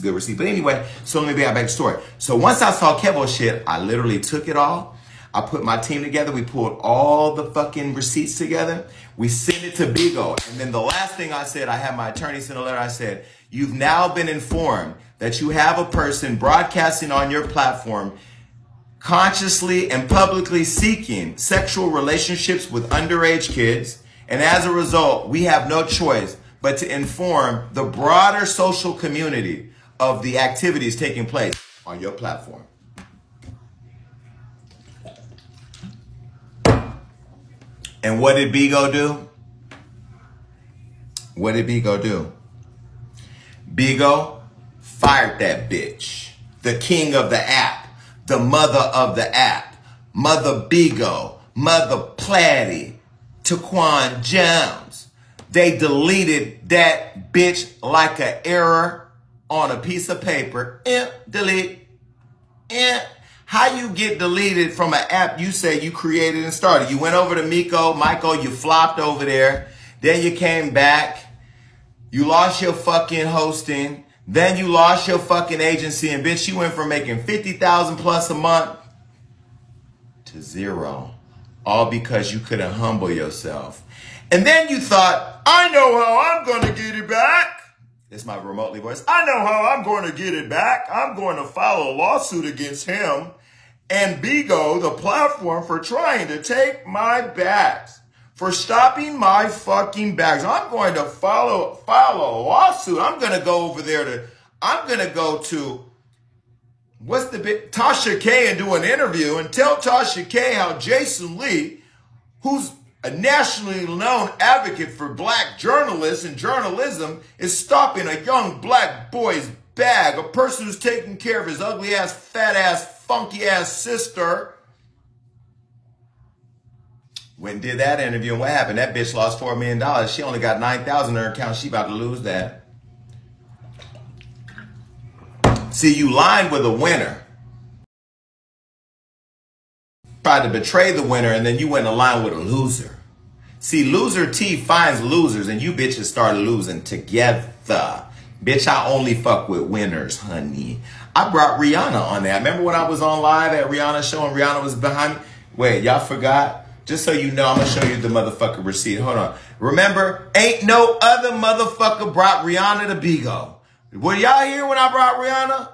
a good receipt. But anyway, so let me back to the story. So once I saw Kevo shit, I literally took it all. I put my team together. We pulled all the fucking receipts together. We sent it to Bigo. And then the last thing I said, I had my attorney send a letter. I said, you've now been informed that you have a person broadcasting on your platform consciously and publicly seeking sexual relationships with underage kids. And as a result, we have no choice but to inform the broader social community of the activities taking place on your platform. And what did Bigo do? What did Bigo do? Bigo fired that bitch. The king of the app. The mother of the app. Mother Bigo. Mother Platty. Taquan Jones. They deleted that bitch like an error on a piece of paper. Delete. How you get deleted from an app you say you created and started? You went over to Michael, you flopped over there. Then you came back. You lost your fucking hosting. Then you lost your fucking agency. And bitch, you went from making 50,000 plus a month to zero. All because you couldn't humble yourself. And then you thought, I know how I'm going to get it back. It's my remotely voice. I know how I'm going to get it back. I'm going to file a lawsuit against him and Bigo, the platform, for trying to take my bags, for stopping my fucking bags. I'm going to file a lawsuit. I'm going to go over there I'm going to go to, Tasha K and do an interview and tell Tasha K how Jason Lee, who's a nationally known advocate for black journalists and journalism, is stopping a young black boy's bag, a person who's taking care of his ugly ass, fat ass, funky ass sister. Went and did that interview, and what happened? That bitch lost $4 million. She only got 9,000 in her account. She about to lose that. See, you lined with a winner. Tried to betray the winner, and then you went in line with a loser. See, loser T finds losers, and you bitches started losing together. Bitch, I only fuck with winners, honey. I brought Rihanna on there. Remember when I was on live at Rihanna's show and Rihanna was behind me? Wait, y'all forgot? Just so you know, I'm going to show you the motherfucking receipt. Hold on. Remember, ain't no other motherfucker brought Rihanna to Bigo. Were y'all here when I brought Rihanna?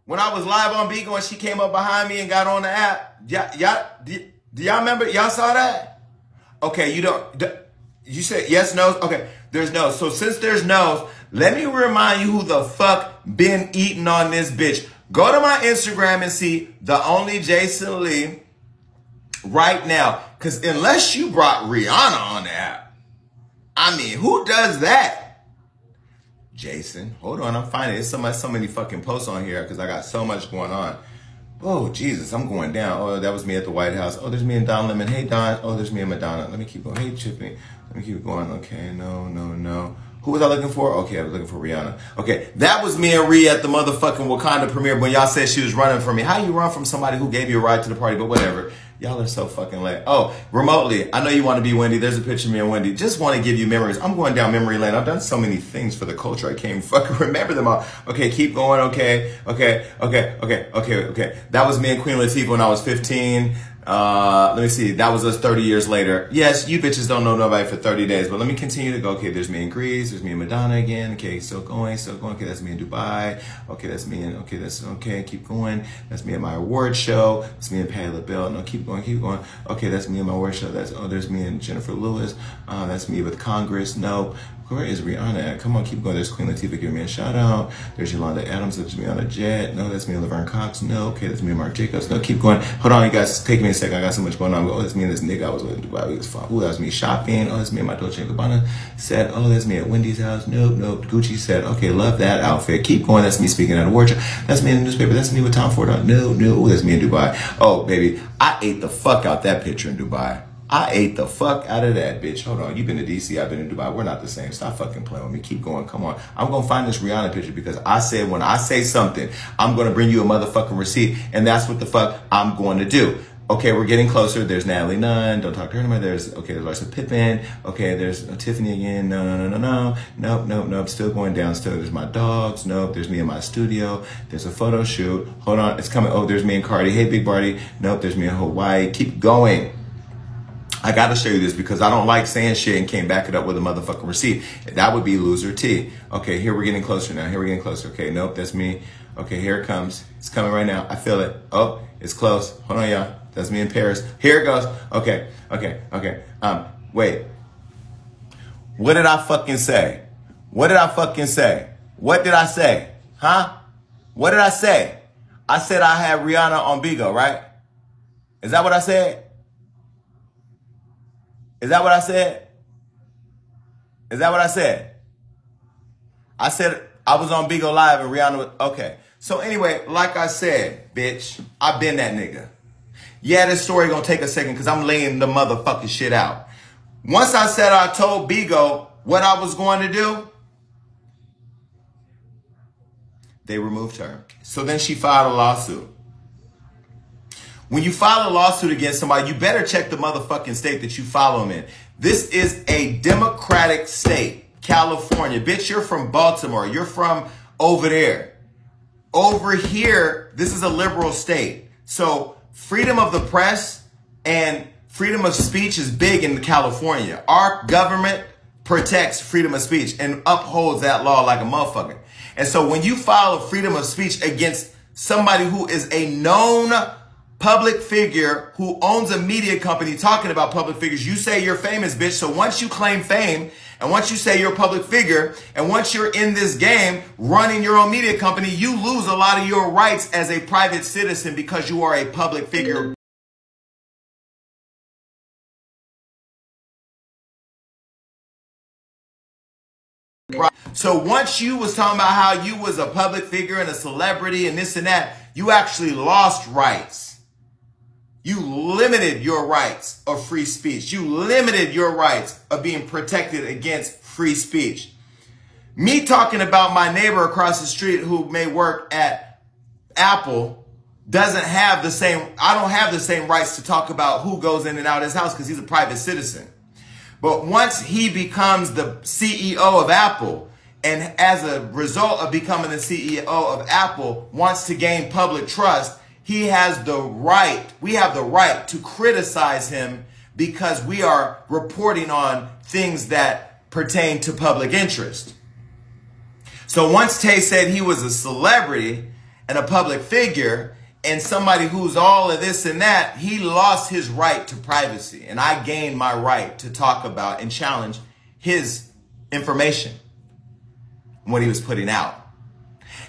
When I was live on Bigo and she came up behind me and got on the app? Do y'all remember? Y'all saw that? Okay, you said yes, no? Okay, there's no. So since there's no, let me remind you who the fuck been eating on this bitch. Go to my Instagram and see the only Jason Lee right now. Because unless you brought Rihanna on the app, I mean, who does that? Jason, hold on, I'm finding it. There's so many fucking posts on here because I got so much going on. Oh, Jesus, I'm going down. Oh, that was me at the White House. Oh, there's me and Don Lemon. Hey, Don. Oh, there's me and Madonna. Let me keep going. Hey, Chippy. Let me keep going. Okay, no. Who was I looking for? Okay, I was looking for Rihanna. Okay, that was me and Rhea at the motherfucking Wakanda premiere when y'all said she was running from me. How you run from somebody who gave you a ride to the party? But whatever. Y'all are so fucking late. Oh, remotely. I know you want to be Wendy. There's a picture of me and Wendy. Just want to give you memories. I'm going down memory lane. I've done so many things for the culture. I can't fucking remember them all. Okay, keep going. Okay. That was me and Queen Latifah when I was 15. Let me see. That was us 30 years later. Yes, you bitches don't know nobody for 30 days, but let me continue to go. Okay, there's me in Greece. There's me and Madonna again. Okay, still going. Okay, that's me in Dubai. Okay, that's me in, okay, keep going. That's me at my award show. That's me in Patti LaBelle. No, keep going. Okay, that's me in my award show. There's me and Jennifer Lewis. That's me with Congress. No. Where is Rihanna at? Come on, keep going. There's Queen Latifah giving me a shout out. There's Yolanda Adams. That's me on a jet. No, that's me and Laverne Cox. No, okay, that's me and Mark Jacobs. No, keep going. Hold on, you guys. Take me a second. I got so much going on. Oh, that's me and this nigga I was with in Dubai. We was fun. Ooh, that was me shopping. Oh, that's me and my Dolce & Gabbana set. Oh, that's me at Wendy's house. Nope. Gucci set. Okay, love that outfit. Keep going. That's me speaking at a workshop. That's me in the newspaper. That's me with Tom Ford. No. Ooh, that's me in Dubai. Oh, baby. I ate the fuck out that picture in Dubai. I ate the fuck out of that, bitch. Hold on. You've been to DC. I've been to Dubai. We're not the same. Stop fucking playing with me. Keep going. Come on. I'm going to find this Rihanna picture because I said when I say something, I'm going to bring you a motherfucking receipt. And that's what the fuck I'm going to do. Okay, we're getting closer. There's Natalie Nunn. Don't talk to her anymore. There's Larsa Pippen. Okay, there's Tiffany again. No. Nope. Still going down. Still, there's my dogs. Nope. There's me in my studio. There's a photo shoot. Hold on, it's coming. Oh, there's me and Cardi. Hey, Big Barty. Nope. There's me in Hawaii. Keep going. I got to show you this because I don't like saying shit and can't back it up with a motherfucking receipt. That would be loser T. Okay, here we're getting closer now. Here we're getting closer. Okay, nope, that's me. Okay, here it comes. It's coming right now. I feel it. Oh, it's close. Hold on, y'all. That's me in Paris. Here it goes. Okay. Wait. What did I fucking say? What did I say? Huh? What did I say? I said I had Rihanna on Bigo, right? Is that what I said? Is that what I said? I said I was on Bigo Live and Rihanna was, okay. So anyway, like I said, bitch, I've been that nigga. Yeah, this story gonna take a second because I'm laying the motherfucking shit out. Once I said I told Bigo what I was going to do, they removed her. So then she filed a lawsuit. When you file a lawsuit against somebody, you better check the motherfucking state that you file them in. This is a Democratic state, California. Bitch, you're from Baltimore. You're from over there. Over here, this is a liberal state. So freedom of the press and freedom of speech is big in California. Our government protects freedom of speech and upholds that law like a motherfucker. And so when you file a freedom of speech against somebody who is a known public figure who owns a media company talking about public figures, you say you're famous, bitch. So once you claim fame and once you say you're a public figure and once you're in this game running your own media company, you lose a lot of your rights as a private citizen because you are a public figure. So once you was talking about how you was a public figure and a celebrity and this and that, you actually lost rights. You limited your rights of free speech. You limited your rights of being protected against free speech. Me talking about my neighbor across the street who may work at Apple doesn't have the same, I don't have the same rights to talk about who goes in and out of his house because he's a private citizen. But once he becomes the CEO of Apple, and as a result of becoming the CEO of Apple, wants to gain public trust, he has the right, we have the right to criticize him because we are reporting on things that pertain to public interest. So once Tay said he was a celebrity and a public figure and somebody who's all of this and that, he lost his right to privacy. And I gained my right to talk about and challenge his information, what he was putting out.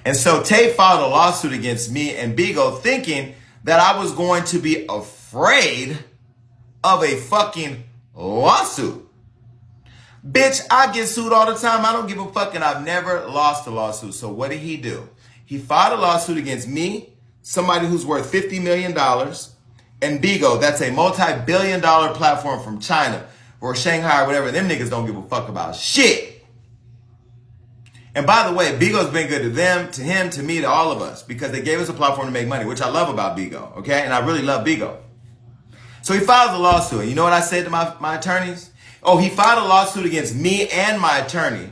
And so Tay filed a lawsuit against me and Bigo thinking that I was going to be afraid of a fucking lawsuit. Bitch, I get sued all the time. I don't give a fuck and I've never lost a lawsuit. So what did he do? He filed a lawsuit against me, somebody who's worth $50 million, and Bigo, that's a multi-billion-dollar platform from China or Shanghai or whatever. Them niggas don't give a fuck about shit. And by the way, Bigo's been good to them, to him, to me, to all of us, because they gave us a platform to make money, which I love about Bigo, okay? And I really love Bigo. So he filed the lawsuit. And you know what I said to my attorneys? Oh, he filed a lawsuit against me and my attorney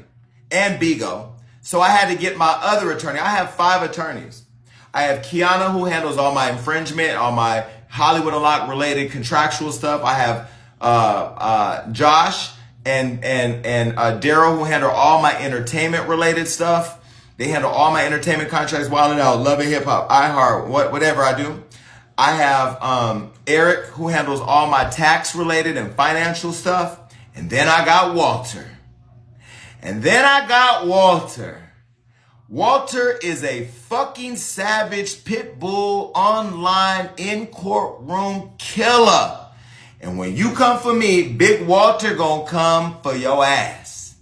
and Bigo. So I had to get my other attorney. I have 5 attorneys. I have Kiana, who handles all my infringement, all my Hollywood Unlocked related contractual stuff. I have Josh and Daryl, who handle all my entertainment related stuff. They handle all my entertainment contracts, Wild 'N Out, Love and Hip Hop, iHeart, whatever I do. I have Eric, who handles all my tax related and financial stuff. And then I got Walter. Walter is a fucking savage pit bull online in courtroom killer. And when you come for me, Big Walter gonna come for your ass.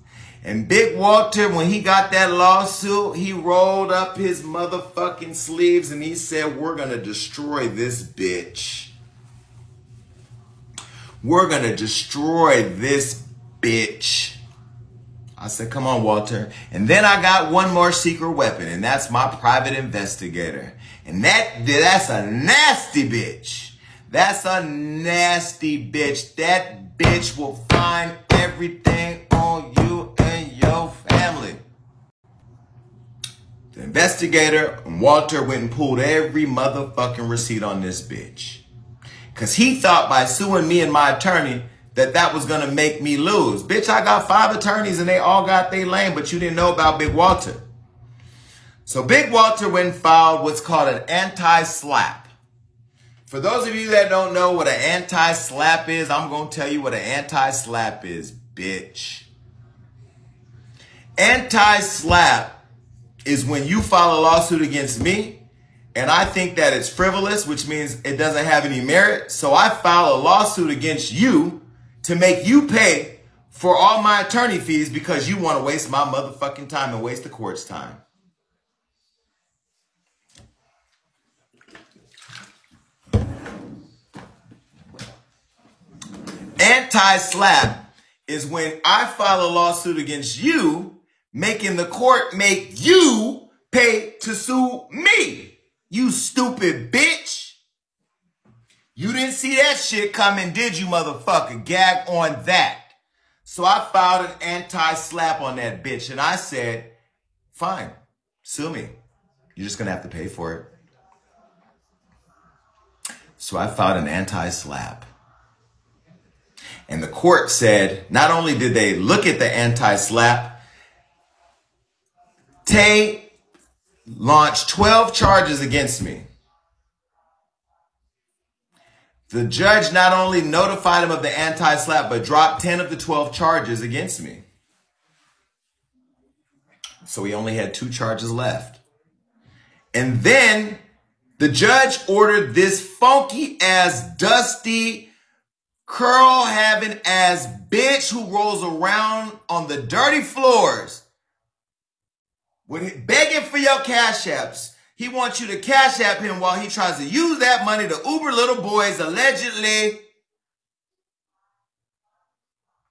And Big Walter, when he got that lawsuit, he rolled up his motherfucking sleeves and he said, we're gonna destroy this bitch. We're gonna destroy this bitch. I said, come on, Walter. And then I got one more secret weapon, and that's my private investigator. And that's a nasty bitch. That's a nasty bitch. That bitch will find everything on you and your family. The investigator, Walter, went and pulled every motherfucking receipt on this bitch. Because he thought by suing me and my attorney that was going to make me lose. Bitch, I got 5 attorneys and they all got their lane, but you didn't know about Big Walter. So Big Walter went and filed what's called an anti-slap. For those of you that don't know what an anti-slap is, I'm going to tell you what an anti-slap is, bitch. Anti-slap is when you file a lawsuit against me and I think that it's frivolous, which means it doesn't have any merit. So I file a lawsuit against you to make you pay for all my attorney fees because you want to waste my motherfucking time and waste the court's time. Anti-slap is when I file a lawsuit against you, making the court make you pay to sue me. You stupid bitch. You didn't see that shit coming, did you, motherfucker? Gag on that. So I filed an anti-slap on that bitch, and I said, fine, sue me. You're just going to have to pay for it. So I filed an anti-slap. And the court said, not only did they look at the anti-slap, Tae launched 12 charges against me. The judge not only notified him of the anti-slap, but dropped 10 of the 12 charges against me. So he only had 2 charges left. And then the judge ordered this funky ass, dusty, curl having ass bitch who rolls around on the dirty floors begging for your cash apps. He wants you to cash app him while he tries to use that money to Uber little boys, allegedly.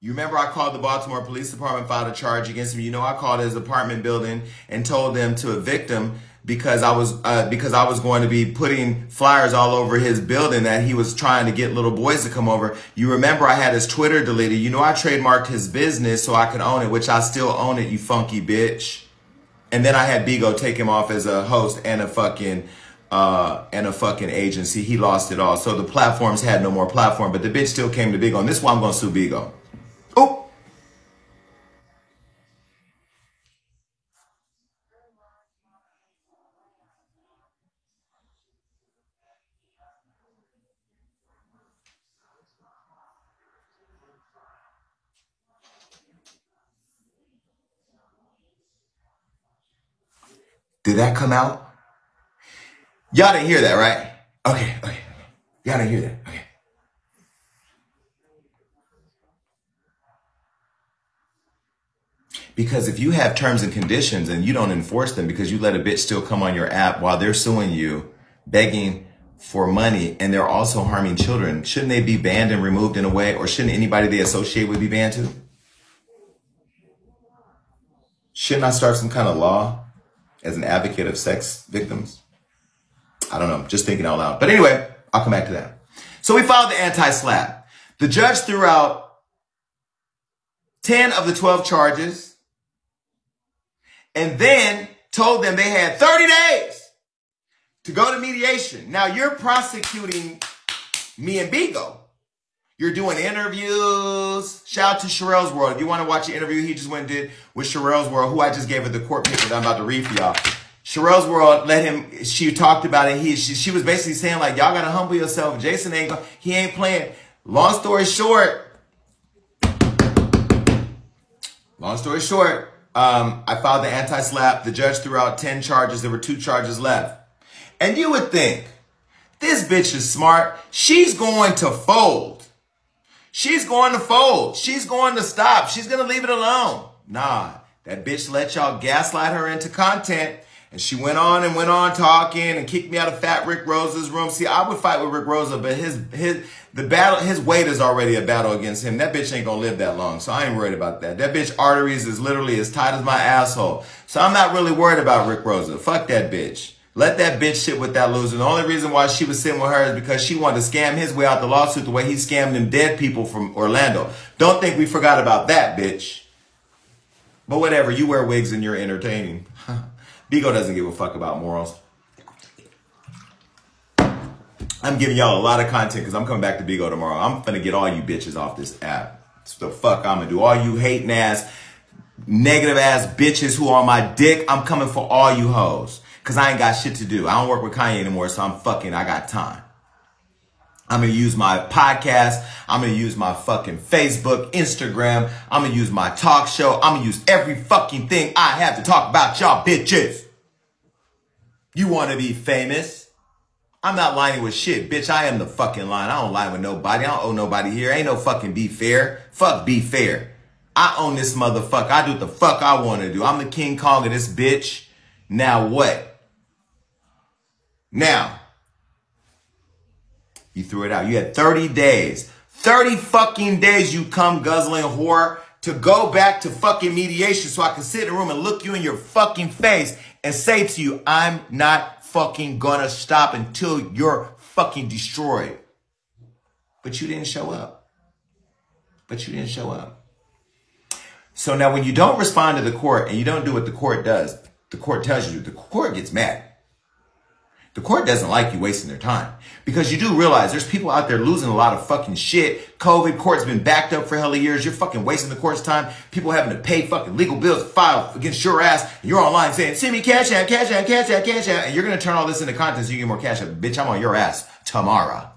You remember I called the Baltimore Police Department, filed a charge against him. You know I called his apartment building and told them to evict him because I was going to be putting flyers all over his building that he was trying to get little boys to come over. You remember I had his Twitter deleted. You know I trademarked his business so I could own it, which I still own it, you funky bitch. And then I had Bigo take him off as a host and a fucking agency. He lost it all. So the platforms had no more platform, but the bitch still came to Bigo. And this is why I'm going to sue Bigo. Oh. Did that come out? Y'all didn't hear that, right? Okay. Y'all didn't hear that. Okay. Because if you have terms and conditions and you don't enforce them because you let a bitch still come on your app while they're suing you, begging for money, and they're also harming children, shouldn't they be banned and removed in a way? Or shouldn't anybody they associate with be banned too? Shouldn't I start some kind of law as an advocate of sex victims? I don't know, just thinking out loud. But anyway, I'll come back to that. So we filed the anti-slap. The judge threw out 10 of the 12 charges and then told them they had 30 days to go to mediation. Now you're prosecuting me and Bigo. You're doing interviews. Shout out to Sherelle's World. If you want to watch the interview he just went and did with Sherelle's World, who I just gave her the court paper that I'm about to read for y'all. Sherelle's World she talked about it. She was basically saying like, y'all got to humble yourself. Jason he ain't playing. Long story short, I filed the anti-slap. The judge threw out 10 charges. There were 2 charges left. And you would think, this bitch is smart. She's going to fold. She's going to fold. She's going to stop. She's going to leave it alone. Nah, that bitch let y'all gaslight her into content. And she went on talking and kicked me out of Fat Rick Rosa's room. See, I would fight with Rick Rosa, but his weight is already a battle against him. That bitch ain't gonna live that long, so I ain't worried about that. That bitch arteries is literally as tight as my asshole. So I'm not really worried about Rick Rosa. Fuck that bitch. Let that bitch sit with that loser. The only reason why she was sitting with her is because she wanted to scam his way out the lawsuit the way he scammed them dead people from Orlando. Don't think we forgot about that, bitch. But whatever, you wear wigs and you're entertaining. Bigo doesn't give a fuck about morals. I'm giving y'all a lot of content because I'm coming back to Bigo tomorrow. I'm finna get all you bitches off this app. That's the fuck I'm gonna do. All you hating ass, negative ass bitches who are on my dick, I'm coming for all you hoes. Cause I ain't got shit to do. I don't work with Kanye anymore, so I got time. I'm gonna use my podcast. I'm gonna use my fucking Facebook, Instagram. I'm gonna use my talk show. I'm gonna use every fucking thing I have to talk about y'all bitches. You wanna be famous? I'm not lying with shit, bitch. I am the fucking line. I don't lie with nobody. I don't owe nobody here. Ain't no fucking be fair. Fuck be fair. I own this motherfucker. I do what the fuck I want to do. I'm the King Kong of this bitch. Now what? Now, you threw it out. You had 30 days. 30 fucking days, you cum guzzling whore, to go back to fucking mediation so I can sit in a room and look you in your fucking face and say to you, I'm not fucking gonna stop until you're fucking destroyed. But you didn't show up. So now when you don't respond to the court and you don't do what the court does, the court tells you, the court gets mad. The court doesn't like you wasting their time because you do realize there's people out there losing a lot of fucking shit. COVID court's been backed up for hella years. You're fucking wasting the court's time. People having to pay fucking legal bills filed against your ass. And you're online saying, send me cash out, cash out, cash out, cash out. And you're going to turn all this into content so you get more cash out. Bitch, I'm on your ass tomorrow.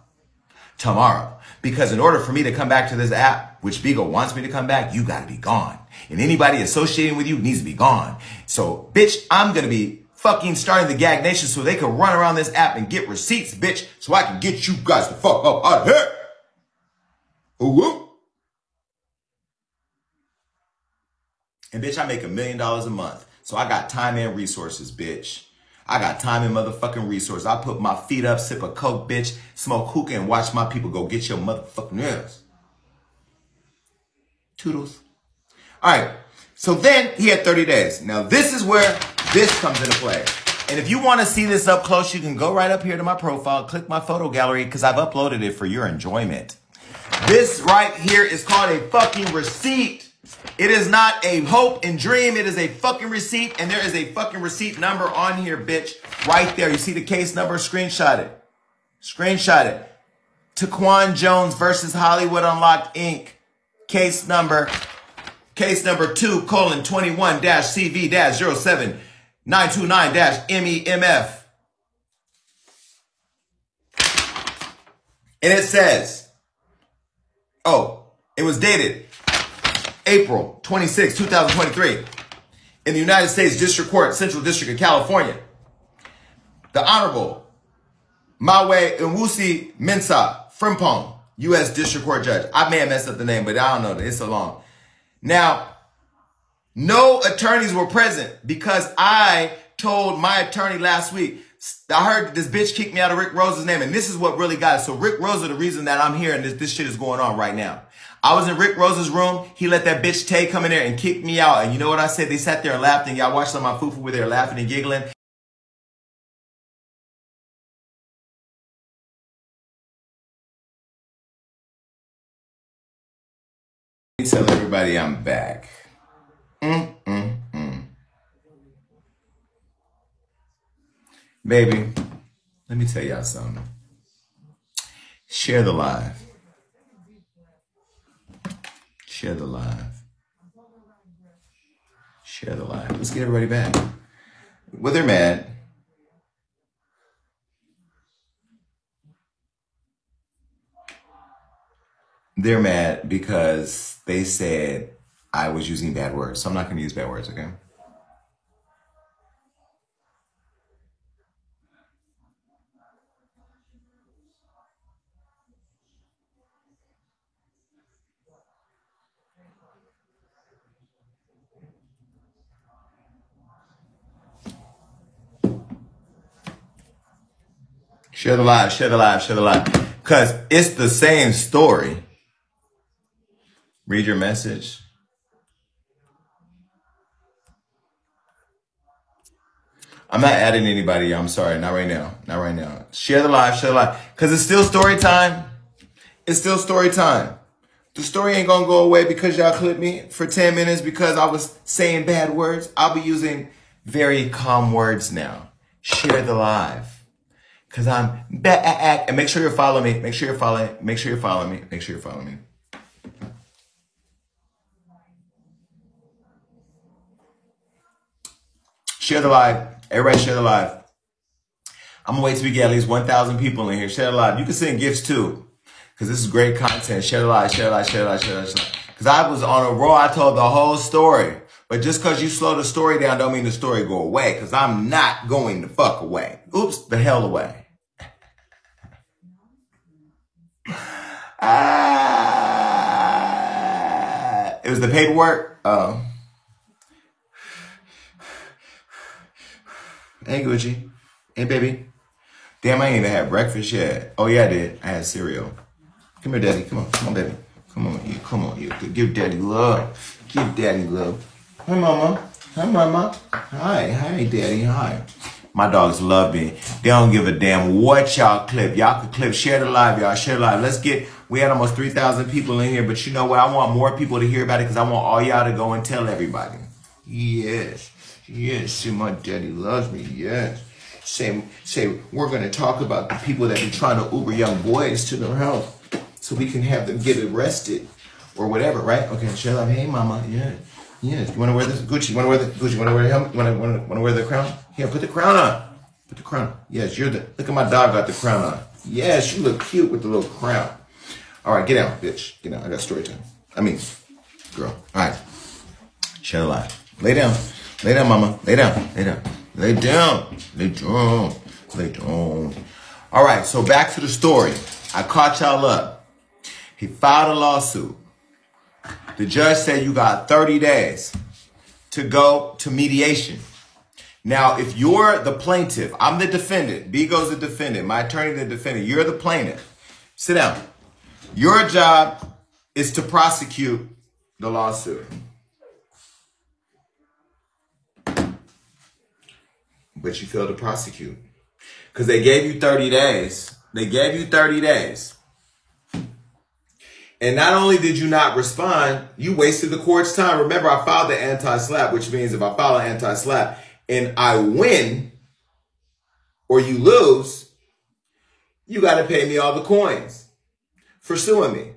Because in order for me to come back to this app, which Bigo wants me to come back, you got to be gone. And anybody associating with you needs to be gone. So, bitch, I'm going to be fucking starting the Gag Nation so they can run around this app and get receipts, bitch, so I can get you guys the fuck up out of here. Ooh. And bitch, I make $1 million a month. So I got time and resources, bitch. I got time and motherfucking resources. I put my feet up, sip a Coke, bitch, smoke hookah, and watch my people go get your motherfucking nails. Toodles. All right. So then he had 30 days. Now this is where this comes into play. And if you want to see this up close, you can go right up here to my profile, click my photo gallery because I've uploaded it for your enjoyment. This right here is called a fucking receipt. It is not a hope and dream. It is a fucking receipt. And there is a fucking receipt number on here, bitch. Right there. You see the case number? Screenshot it. Screenshot it. Taquan Jones versus Hollywood Unlocked Inc. Case number 2:21-CV-07929-MEMF. And it says, it was dated April 26, 2023 in the United States District Court, Central District of California. The Honorable Mawe Nwusi Mensah Frimpong, U.S. District Court Judge. I may have messed up the name, but I don't know. It's so long. Now, no attorneys were present because I told my attorney last week, I heard this bitch kick me out of Rick Rose's name, and this is what really got it. So Rick Rose is the reason that I'm here and this shit is going on right now. I was in Rick Rose's room. He let that bitch Tay come in there and kick me out. And you know what I said? They sat there and laughed, and y'all watched some of my foo-foo where they were laughing and giggling. Let me tell everybody I'm back. Baby, let me tell y'all something. Share the live. Share the live. Share the live. Let's get everybody back. Well, they're mad. They're mad because they said I was using bad words. So I'm not going to use bad words, okay? Share the live, share the live, share the live. Because it's the same story. Read your message. I'm not adding anybody. I'm sorry. Not right now. Not right now. Share the live. Share the live. Because it's still story time. It's still story time. The story ain't going to go away because y'all clipped me for 10 minutes because I was saying bad words. I'll be using very calm words now. Share the live. Because I'm back. And make sure you're following me. Make sure you're following. Make sure you're following me. Make sure you're following me. Share the live. Everybody share the live. I'm going to wait till we get at least 1,000 people in here. Share the live. You can send gifts too. Because this is great content. Share the live. Share the live. Share the live. Share the live. Because I was on a roll. I told the whole story. But just because you slow the story down don't mean the story go away. Because I'm not going the fuck away. Oops. The hell away. It was the paperwork. Oh. Hey, Gucci. Hey, baby. Damn, I ain't even had breakfast yet. Oh, yeah, I did. I had cereal. Come here, daddy. Come on. Come on, baby. Come on, you. Come on, you. Give daddy love. Give daddy love. Hi, mama. Hi, mama. Hi. Hi, daddy. Hi. My dogs love me. They don't give a damn what y'all clip. Y'all can clip. Share the live, y'all. Share the live. Let's get, we had almost 3,000 people in here, but you know what? I want more people to hear about it because I want all y'all to go and tell everybody. Yes. Yes. See, my daddy loves me. Yes. Say, we're going to talk about the people that be trying to Uber young boys to their house so we can have them get arrested or whatever, right? Okay, share live. Hey, mama. Yeah. Yes. You want to wear this? Gucci. You want to wear the Gucci? You want to wear the helmet? Want to wear the crown? Here, put the crown on. Put the crown on. Yes, you're the, look at my dog got the crown on. Yes, you look cute with the little crown. All right, get out, bitch. Get out. I got story time. I mean, girl. All right. Share the live. Lay down. Lay down, mama. Lay down. Lay down. Lay down. Lay down. Lay down. All right, so back to the story. I caught y'all up. He filed a lawsuit. The judge said you got 30 days to go to mediation. Now, if you're the plaintiff, I'm the defendant. Bigo's the defendant. My attorney, the defendant. You're the plaintiff. Sit down. Your job is to prosecute the lawsuit. But you failed to prosecute. Because they gave you 30 days. They gave you 30 days. And not only did you not respond, you wasted the court's time. Remember, I filed the anti-SLAPP, which means if I file an anti-SLAPP and I win or you lose, you got to pay me all the coins for suing me.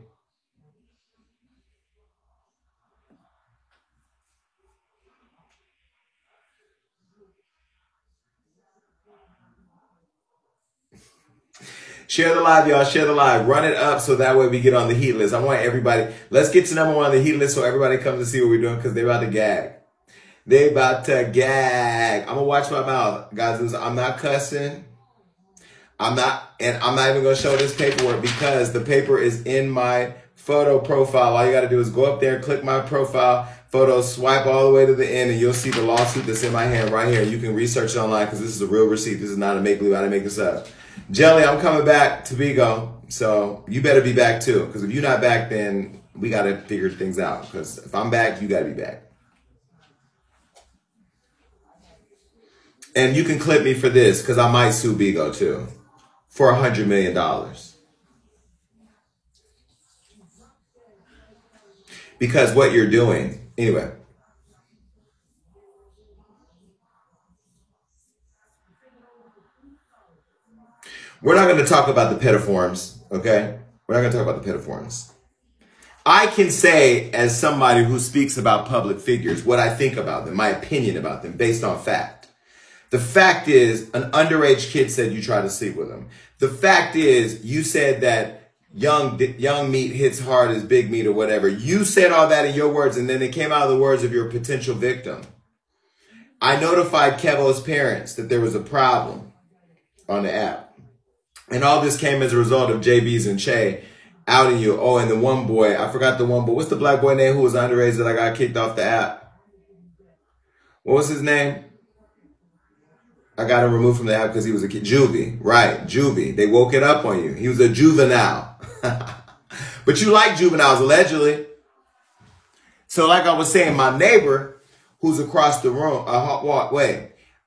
Share the live, y'all. Share the live. Run it up so that way we get on the heat list. I want everybody. Let's get to #1 on the heat list so everybody comes to see what we're doing because they're about to gag. They about to gag. I'm going to watch my mouth. Guys, I'm not cussing. I'm not even going to show this paperwork because the paper is in my photo profile. All you got to do is go up there, click my profile photo, swipe all the way to the end, and you'll see the lawsuit that's in my hand right here. You can research it online because this is a real receipt. This is not a make-believe. I didn't make this up. Jelly, I'm coming back to Bigo, so you better be back too. Because if you're not back, then we got to figure things out. Because if I'm back, you got to be back. And you can clip me for this because I might sue Bigo too for $100 million. Because what you're doing, anyway. We're not going to talk about the petiforms, okay? We're not going to talk about the petiforms. I can say, as somebody who speaks about public figures, what I think about them, my opinion about them, based on fact. The fact is, an underage kid said you tried to sleep with him. The fact is, you said that young meat hits hard as big meat or whatever. You said all that in your words, and then it came out of the words of your potential victim. I notified Kevo's parents that there was a problem on the app. And all this came as a result of JB's and Che outing you. Oh, and the one boy, I forgot the one boy. What's the black boy name who was underage that I got kicked off the app? What was his name? I got him removed from the app because he was a kid. Juvie, right, Juvie. They woke it up on you. He was a juvenile. But you like juveniles, allegedly. So like I was saying, my neighbor, who's across the room,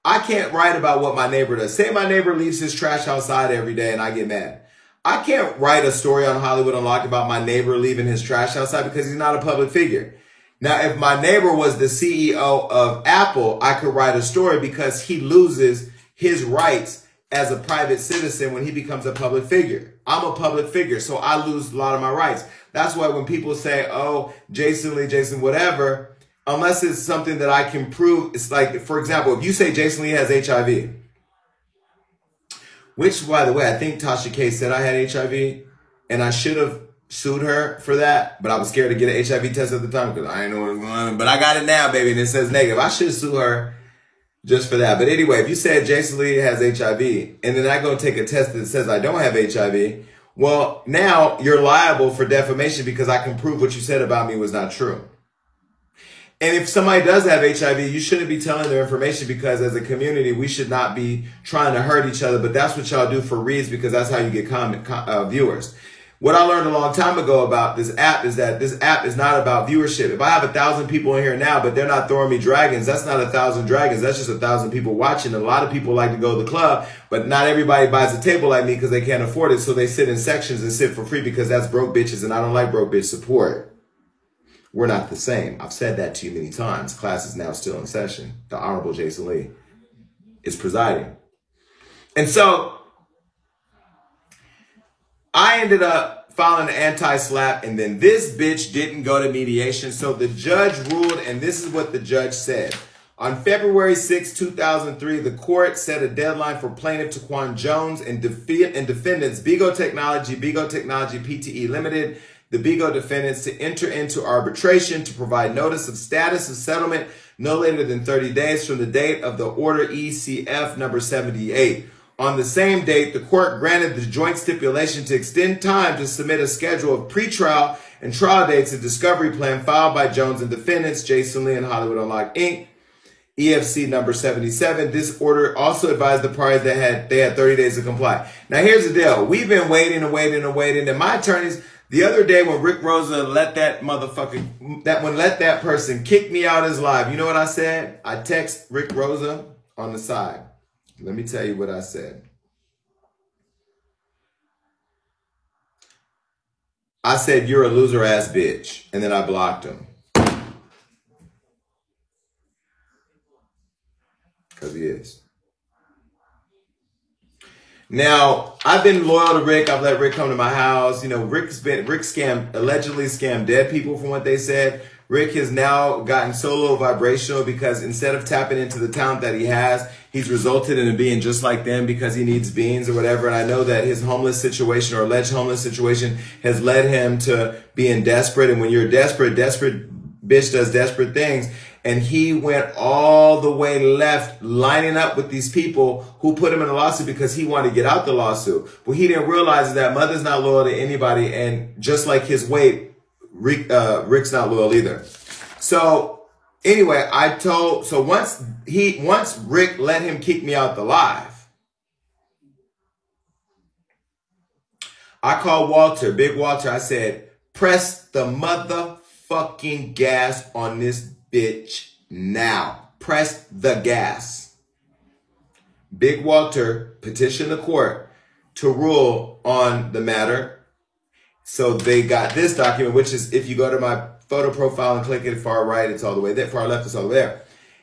I can't write about what my neighbor does. Say my neighbor leaves his trash outside every day and I get mad. I can't write a story on Hollywood Unlocked about my neighbor leaving his trash outside because he's not a public figure. Now, if my neighbor was the CEO of Apple, I could write a story because he loses his rights as a private citizen when he becomes a public figure. I'm a public figure, so I lose a lot of my rights. That's why when people say, oh, Jason Lee, Jason whatever, unless it's something that I can prove, it's like, for example, if you say Jason Lee has HIV, which, by the way, I think Tasha K said I had HIV, and I should have sued her for that, but I was scared to get an HIV test at the time because I didn't know what was going on. But I got it now, baby, and it says negative. I should sue her just for that. But anyway, if you said Jason Lee has HIV, and then I go take a test that says I don't have HIV, well, now you're liable for defamation because I can prove what you said about me was not true. And if somebody does have HIV, you shouldn't be telling their information because as a community, we should not be trying to hurt each other. But that's what y'all do for reads because that's how you get viewers. What I learned a long time ago about this app is that this app is not about viewership. If I have 1,000 people in here now, but they're not throwing me dragons, that's not 1,000 dragons. That's just 1,000 people watching. A lot of people like to go to the club, but not everybody buys a table like me because they can't afford it. So they sit in sections and sit for free because that's broke bitches. And I don't like broke bitch support. We're not the same. I've said that to you many times. Class is now still in session. The Honorable Jason Lee is presiding. And so I ended up filing an anti-slap, and then this bitch didn't go to mediation. So the judge ruled, and this is what the judge said. On February 6, 2003, the court set a deadline for plaintiff Taquan Jones and defendants Bigo Technology PTE Limited, the Bigo defendants to enter into arbitration to provide notice of status of settlement no later than 30 days from the date of the order ECF number 78. On the same date, the court granted the joint stipulation to extend time to submit a schedule of pretrial and trial dates and discovery plan filed by Jones and defendants, Jason Lee and Hollywood Unlocked, Inc., EFC number 77. This order also advised the parties that they had 30 days to comply. Now, here's the deal. We've been waiting and waiting and waiting, and my attorneys, the other day when Rick Rosa let that let that person kick me out his live, you know what I said? I text Rick Rosa on the side. Let me tell you what I said. I said, you're a loser ass bitch. And then I blocked him. Because he is. Now, I've been loyal to Rick. I've let Rick come to my house. You know, Rick allegedly scammed dead people from what they said. Rick has now gotten so low vibrational because instead of tapping into the talent that he has, he's resulted in being just like them because he needs beans or whatever. And I know that his homeless situation or alleged homeless situation has led him to being desperate. And when you're desperate bitch does desperate things. And he went all the way left, lining up with these people who put him in a lawsuit because he wanted to get out the lawsuit. What he didn't realize is that Mother's not loyal to anybody. And just like his weight, Rick's not loyal either. So anyway, once Rick let him kick me out the live, I called Walter, Big Walter. I said, press the motherfucking gas on this bitch now. Press the gas. Big Walter petitioned the court to rule on the matter. So they got this document, which is, if you go to my photo profile and click it far right, it's all the way there. Far left, it's all the way there.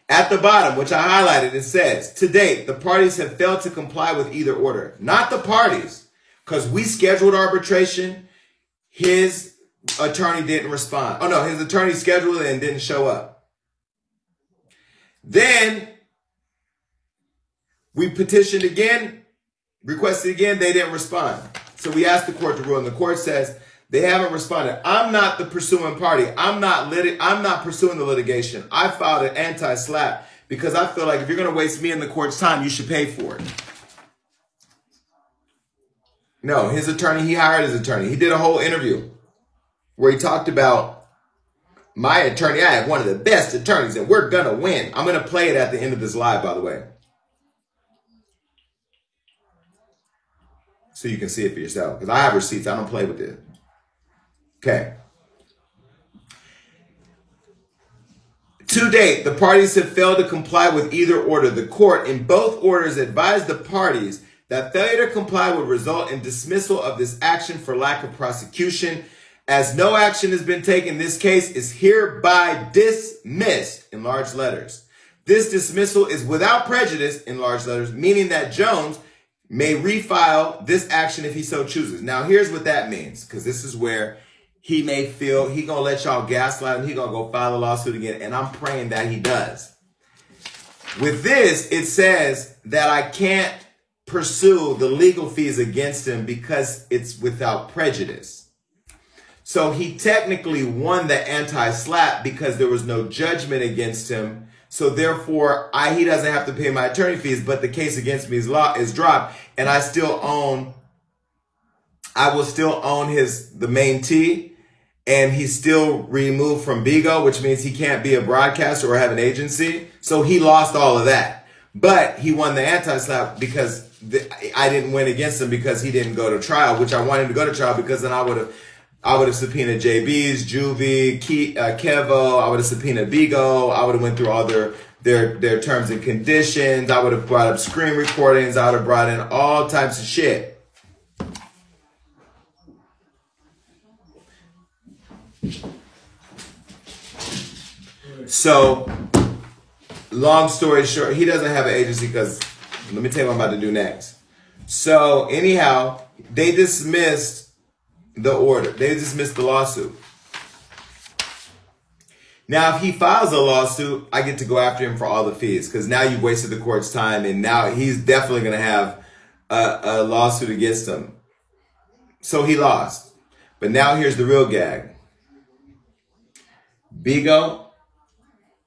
At the bottom, which I highlighted, it says, to date, the parties have failed to comply with either order. Not the parties, because we scheduled arbitration. His attorney didn't respond. Oh, no, his attorney scheduled it and didn't show up. Then we petitioned again, requested again, they didn't respond. So we asked the court to rule, and the court says they haven't responded. I'm not the pursuing party. I'm not pursuing the litigation. I filed an anti-slap because I feel like if you're going to waste me and the court's time, you should pay for it. No, his attorney, he hired his attorney. He did a whole interview where he talked about my attorney. I have one of the best attorneys, and we're going to win. I'm going to play it at the end of this live, by the way, so you can see it for yourself, because I have receipts. I don't play with it. Okay. To date, the parties have failed to comply with either order. The court in both orders advised the parties that failure to comply would result in dismissal of this action for lack of prosecution. As no action has been taken, this case is hereby dismissed in large letters. This dismissal is without prejudice in large letters, meaning that Jones may refile this action if he so chooses. Now, here's what that means, because this is where he may feel he gonna let y'all gaslight him. He gonna go file a lawsuit again, and I'm praying that he does. With this, it says that I can't pursue the legal fees against him because it's without prejudice. So he technically won the anti-slap because there was no judgment against him. So therefore, he doesn't have to pay my attorney fees, but the case against me is dropped, and I will still own the main T, and he's still removed from Bigo, which means he can't be a broadcaster or have an agency. So he lost all of that, but he won the anti-slap because I didn't win against him because he didn't go to trial, which I wanted him to go to trial because then I would have subpoenaed JB's, Juvie, Kevo. I would have subpoenaed Bigo. I would have went through all their terms and conditions. I would have brought up screen recordings. I would have brought in all types of shit. So, long story short, he doesn't have an agency because, let me tell you what I'm about to do next. So, anyhow, they dismissed the order. They dismissed the lawsuit. Now, if he files a lawsuit, I get to go after him for all the fees because now you've wasted the court's time, and now he's definitely going to have a lawsuit against him. So he lost. But now here's the real gag. Bigo,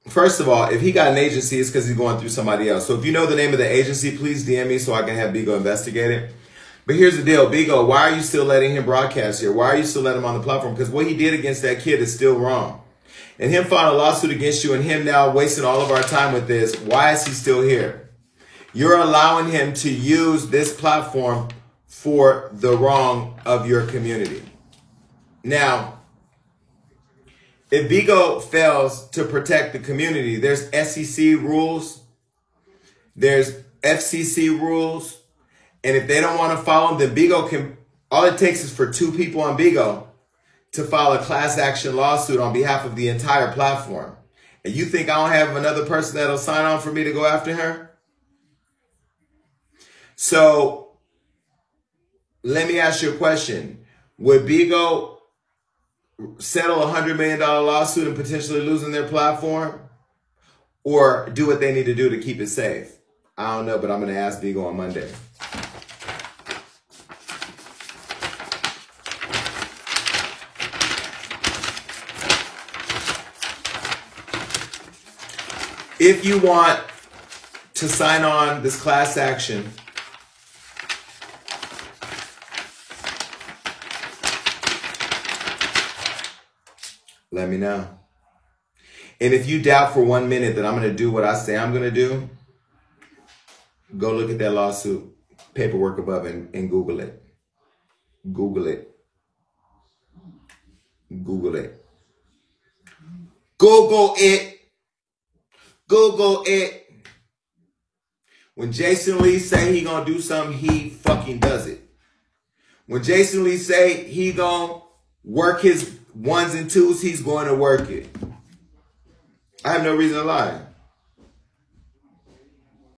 first of all, if he got an agency, it's because he's going through somebody else. So if you know the name of the agency, please DM me so I can have Bigo investigate it. But here's the deal, Bigo, why are you still letting him broadcast here? Why are you still letting him on the platform? Because what he did against that kid is still wrong. And him filing a lawsuit against you and him now wasting all of our time with this, why is he still here? You're allowing him to use this platform for the wrong of your community. Now, if Bigo fails to protect the community, there's SEC rules, there's FCC rules, and if they don't want to follow them, then Bigo can, all it takes is for 2 people on Bigo to file a class action lawsuit on behalf of the entire platform. And you think I don't have another person that'll sign on for me to go after her? So let me ask you a question. Would Bigo settle a $100 million lawsuit and potentially losing their platform? Or do what they need to do to keep it safe? I don't know, but I'm going to ask Bigo on Monday. If you want to sign on this class action, let me know. And if you doubt for 1 minute that I'm going to do what I say I'm going to do, go look at that lawsuit paperwork above and Google it. Google it. Google it. Google it. Google it. When Jason Lee say he gonna do something, he fucking does it. When Jason Lee say he gonna work his 1s and 2s, he's going to work it. I have no reason to lie.